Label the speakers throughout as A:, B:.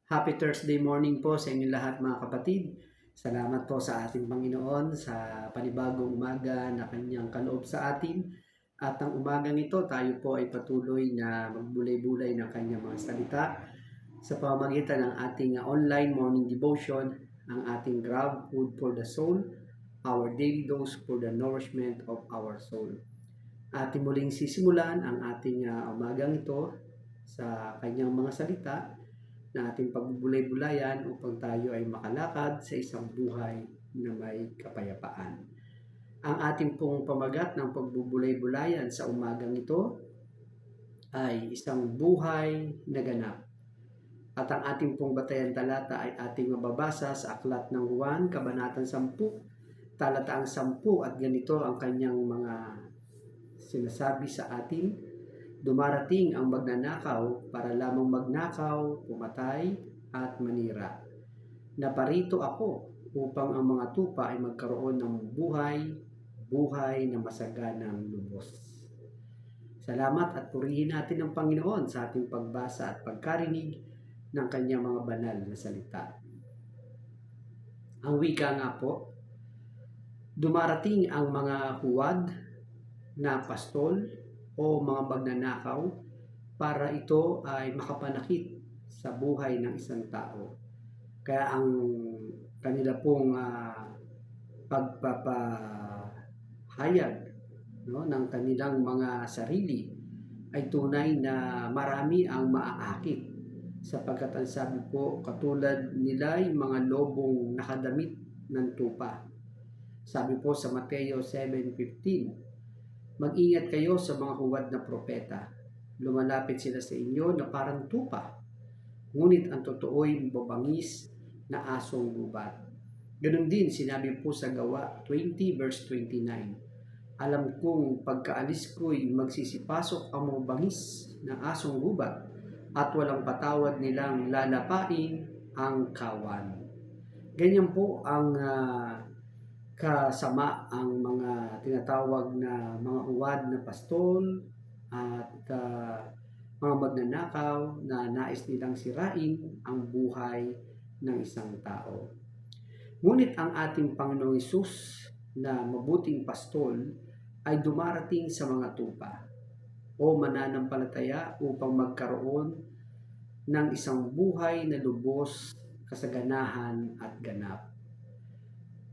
A: Happy Thursday morning po sa inyo lahat mga kapatid. Salamat po sa ating Panginoon sa panibagong umaga na kanyang kaloob sa atin. At ang umagang ito tayo po ay patuloy na magbulay-bulay ng kanyang mga salita sa pamamagitan ng ating online morning devotion, ang ating Grab Food for the Soul, our daily dose for the nourishment of our soul. Ating muling sisimulan ang ating umagang ito sa kanyang mga salita na ating pagbubulay-bulayan upang tayo ay makalakad sa isang buhay na may kapayapaan. Ang ating pong pamagat ng pagbubulay-bulayan sa umagang ito ay isang buhay na ganap. At ang ating pong batayan talata ay ating mababasa sa Aklat ng Juan, Kabanatang 10, talataang 10, at ganito ang kanyang mga sinasabi sa atin. Dumarating ang magnanakaw para lamang magnakaw, pumatay, at manira. Naparito ako upang ang mga tupa ay magkaroon ng buhay na masaganang lubos. Salamat at purihin natin ang Panginoon sa ating pagbasa at pagkarinig ng kanyang mga banal na salita. Ang wika nga po, dumarating ang mga huwad na pastol o mga magnanakaw para ito ay makapanakit sa buhay ng isang tao. Kaya ang kanila pong pagpapahayag ng kanilang mga sarili ay tunay na marami ang maaakit, sapagkat ang sabi po, katulad nila ay mga lobong nakadamit ng tupa. Sabi po sa Mateo 7:15, mag-ingat kayo sa mga huwad na propeta. Lumalapit sila sa inyo na parang tupa, ngunit ang totoo'y mababangis na asong gubat. Ganon din sinabi po sa Gawa 20 verse 29. Alam kong pagkaalis ko'y magsisipasok ang mababangis na asong gubat at walang patawad nilang lalapain ang kawan. Ganyan po ang kasama ang mga tinatawag na mga huwad na pastol at mga magnanakaw na nais nilang sirain ang buhay ng isang tao. Ngunit ang ating Panginoong Hesus na mabuting pastol ay dumarating sa mga tupa o mananampalataya upang magkaroon ng isang buhay na lubos, kasaganahan at ganap.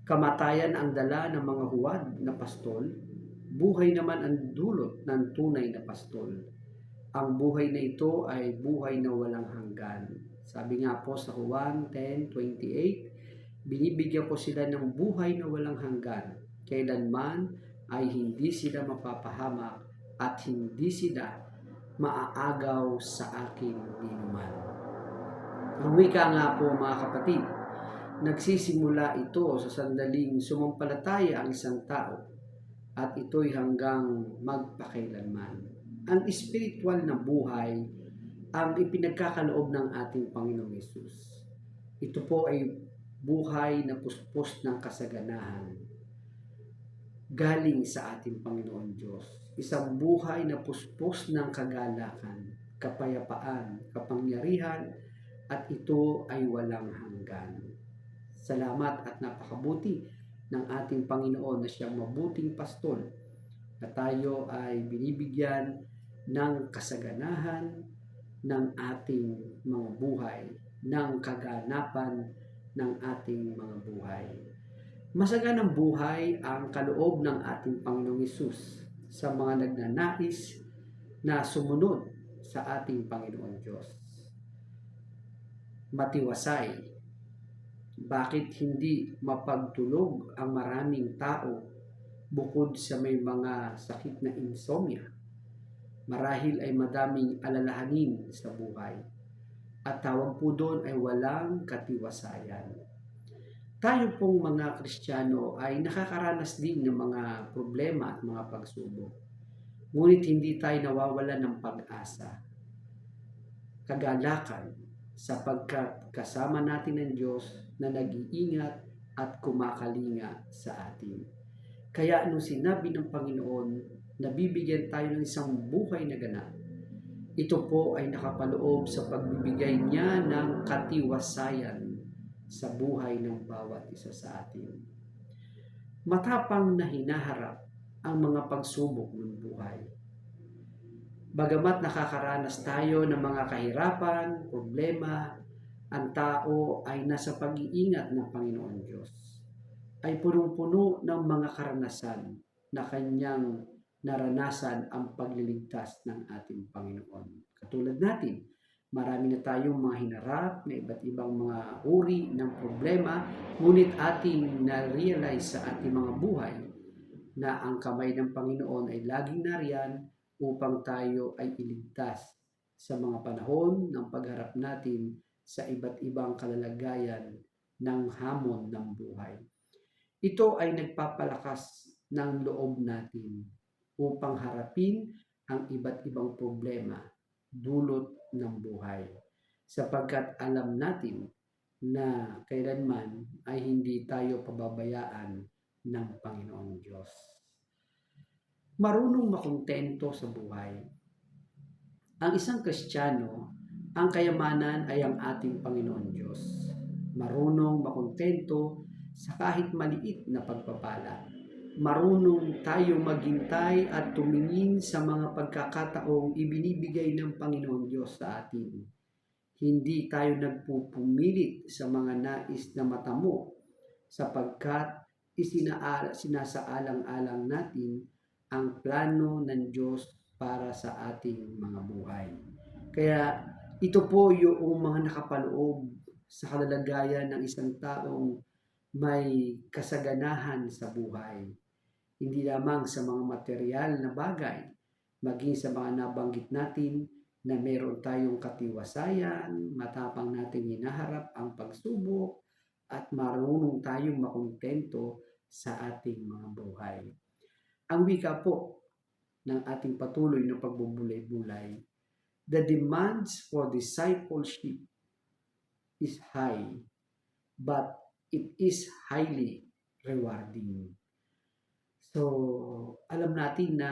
A: Kamatayan ang dala ng mga huwad na pastol, buhay naman ang dulot ng tunay na pastol. Ang buhay na ito ay buhay na walang hanggan. Sabi nga po sa Juan 10:28, binibigyan ko sila ng buhay na walang hanggan. Kailanman ay hindi sila mapapahamak at hindi sila maaagaw sa aking dinuman. Ang wika nga po mga kapatid, nagsisimula ito sa sandaling sumampalataya ang isang tao at ito'y hanggang magpakailanman. Ang espiritual na buhay ang ipinagkakaloob ng ating Panginoong Hesus. Ito po ay buhay na puspos ng kasaganahan galing sa ating Panginoon Diyos. Isang buhay na puspos ng kagalakan, kapayapaan, kapangyarihan, at ito ay walang hanggan. Salamat at napakabuti ng ating Panginoon na siyang mabuting pastol na tayo ay binibigyan ng kasaganahan ng ating mga buhay, ng kaganapan ng ating mga buhay. Masaganang buhay ang kaloob ng ating Panginoong Hesus sa mga nagnanais na sumunod sa ating Panginoon Diyos. Matiwasay. Bakit hindi mapagtulog ang maraming tao bukod sa may mga sakit na insomnia? Marahil ay madaming alalahanin sa buhay at tawag po doon ay walang katiwasayan. Tayo pong mga Kristiyano ay nakakaranas din ng mga problema at mga pagsubok. Ngunit hindi tayo nawawalan ng pag-asa, kagalakan, sapagkat kasama natin ang Diyos na nag-iingat at kumakalinga sa atin. Kaya nung sinabi ng Panginoon na bibigyan tayo ng isang buhay na ganap, ito po ay nakapaloob sa pagbibigay niya ng katiwasayan sa buhay ng bawat isa sa atin. Matapang na hinaharap ang mga pagsubok ng buhay. Bagamat nakakaranas tayo ng mga kahirapan, problema, ang tao ay nasa pag-iingat ng Panginoon Diyos. Ay punong-puno ng mga karanasan na kanyang naranasan ang pagliligtas ng ating Panginoon. Katulad natin, marami na tayong mga hinarap na iba't ibang mga uri ng problema, ngunit ating na-realize sa ating mga buhay na ang kamay ng Panginoon ay laging nariyan upang tayo ay iligtas sa mga panahon ng pagharap natin sa iba't ibang kalalagayan ng hamon ng buhay. Ito ay nagpapalakas ng loob natin upang harapin ang iba't ibang problema dulot ng buhay, sapagkat alam natin na kailanman ay hindi tayo pababayaan ng Panginoong Diyos. Marunong makontento sa buhay. Ang isang Kristiyano, ang kayamanan ay ang ating Panginoon Diyos. Marunong makontento sa kahit maliit na pagpapala. Marunong tayong maghintay at tumingin sa mga pagkakataong ibinibigay ng Panginoon Diyos sa atin. Hindi tayo nagpupumilit sa mga nais na matamo sapagkat sinasaalang-alang natin ang plano ng Diyos para sa ating mga buhay. Kaya ito po yung mga nakapaloob sa kalalagayan ng isang taong may kasaganahan sa buhay. Hindi lamang sa mga material na bagay, maging sa mga nabanggit natin na meron tayong katiwasayan, matapang nating hinaharap ang pagsubok, at marunong tayong makontento sa ating mga buhay. Ang wika po ng ating patuloy na pagbubulay-bulay, the demands for discipleship is high, but it is highly rewarding. So, alam natin na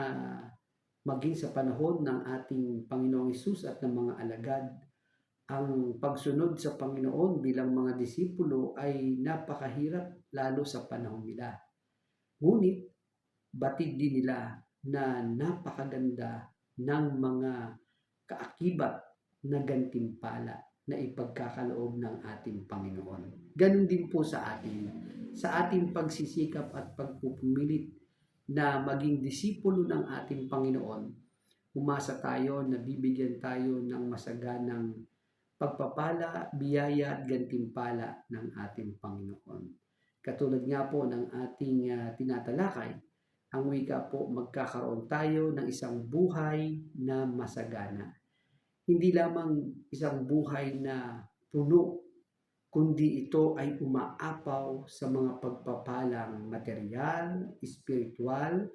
A: maging sa panahon ng ating Panginoong Hesus at ng mga alagad, ang pagsunod sa Panginoon bilang mga disipulo ay napakahirap lalo sa panahon nila. Ngunit, batid din nila na napakaganda ng mga kaakibat na gantimpala na ipagkakaloob ng ating Panginoon. Ganun din po sa atin. Sa ating pagsisikap at pagpupumilit na maging disipulo ng ating Panginoon, umasa tayo na bibigyan tayo ng masaganang pagpapala, biyaya at gantimpala ng ating Panginoon. Katulad nga po ng ating tinatalakay, ang wika po, magkakaroon tayo ng isang buhay na masagana. Hindi lamang isang buhay na puno, kundi ito ay umaapaw sa mga pagpapalang material, espiritual,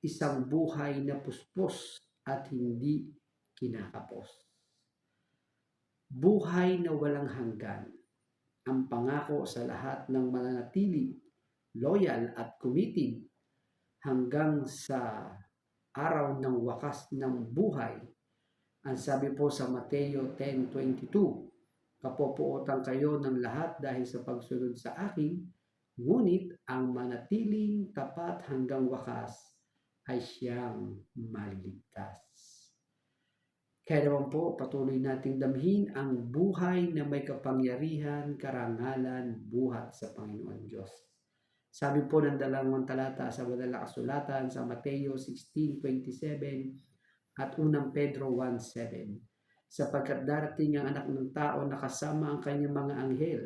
A: isang buhay na puspos at hindi kinakapos. Buhay na walang hanggan, ang pangako sa lahat ng mananatili, loyal at committed hanggang sa araw ng wakas ng buhay. Ang sabi po sa Mateo 10:22, kapopuotan kayo ng lahat dahil sa pagsunod sa akin, ngunit ang manatiling tapat hanggang wakas ay siyang maliligtas. Kaya naman po, patuloy nating damhin ang buhay na may kapangyarihan, karangalan, buhat sa Panginoon Diyos. Sabi po ng dalawang talata sa madalang kasulatan sa Mateo 16:27 at 1 Pedro 1:7, sapagkat darating ang anak ng tao na kasama ang kanyang mga anghel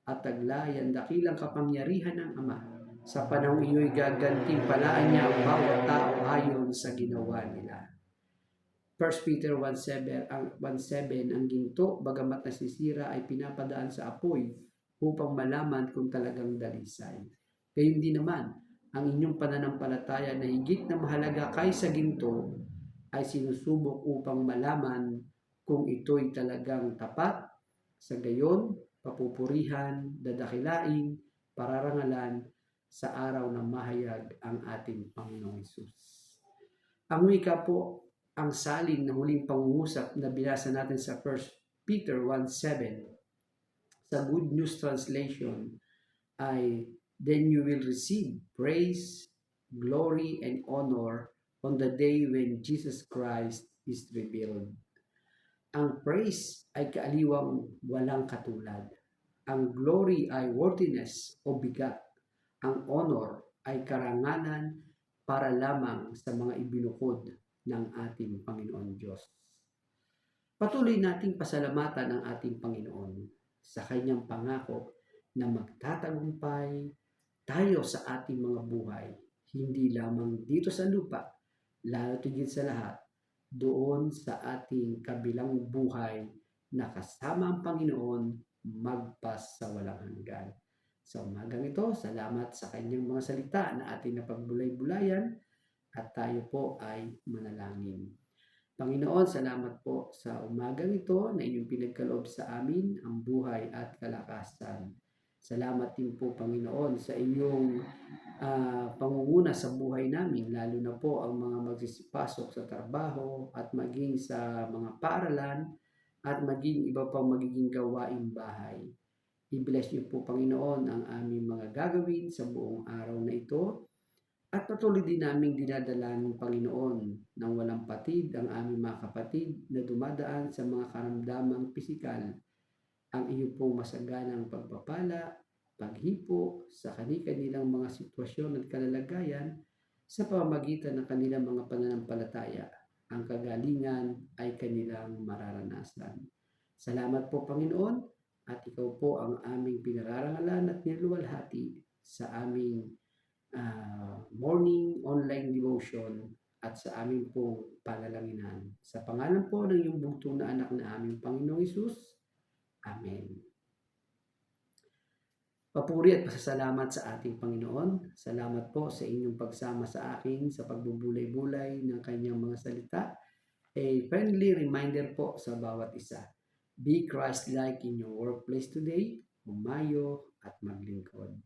A: at taglay ang dakilang kapangyarihan ng Ama. Sa panahong iyo'y gagantimpalaan niya ang bawat tao ayon sa ginawa nila. 1 Peter 1:7 ang ginto, bagamat nasisira, ay pinapadaan sa apoy upang malaman kung talagang dalisay. Gayon din naman, ang inyong pananampalataya na higit na mahalaga kaysa ginto ay sinusubok upang malaman kung ito'y talagang tapat. Sa gayon, papupurihan, dadakilain, pararangalan sa araw na mahayag ang ating Panginoong Hesus. Ang wika po, ang salin na huling pangungusap na binasa natin sa 1 Peter 1:7 sa Good News Translation ay, then you will receive praise, glory, and honor on the day when Jesus Christ is revealed. Ang praise ay kaaliwang walang katulad. Ang glory ay worthiness o bigat. Ang honor ay karangalan para lamang sa mga ibinukod ng ating Panginoon Diyos. Patuloy nating pasalamatan ang ating Panginoon sa kanyang pangako na magtatagumpay tayo sa ating mga buhay, hindi lamang dito sa lupa, lalo tigit sa lahat, doon sa ating kabilang buhay na kasama ang Panginoon magpas sa walang hanggan. Sa umagang ito, salamat sa kanyang mga salita na ating napagbulay-bulayan at tayo po ay manalangin. Panginoon, salamat po sa umagang ito na inyong pinagkaloob sa amin ang buhay at kalakasan. Salamat din po, Panginoon, sa inyong pangunguna sa buhay namin, lalo na po ang mga magsisipasok sa trabaho at maging sa mga paaralan at maging iba pang magiging gawaing bahay. I-bless niyo po, Panginoon, ang aming mga gagawin sa buong araw na ito. At patuloy din naming dinadalangin, Panginoon, ng walang patid ang aming mga kapatid na dumadaan sa mga karamdamang pisikal. Ang iyo pong masaganang pagpapala, paghipo sa kanilang mga sitwasyon at kalalagayan sa pamamagitan ng kanilang mga pananampalataya. Ang kagalingan ay kanilang mararanasan. Salamat po, Panginoon, at ikaw po ang aming pinararangalan at niluwalhati sa aming morning online devotion at sa aming pong panalanginan. Sa pangalan po ng iyong bugtong na anak na aming Panginoong Hesus. Amen. Papuri at pasasalamat sa ating Panginoon. Salamat po sa inyong pagsama sa akin sa pagbubulay-bulay ng kanyang mga salita. A friendly reminder po sa bawat isa. Be Christ-like in your workplace today. Humayo at maglingkod.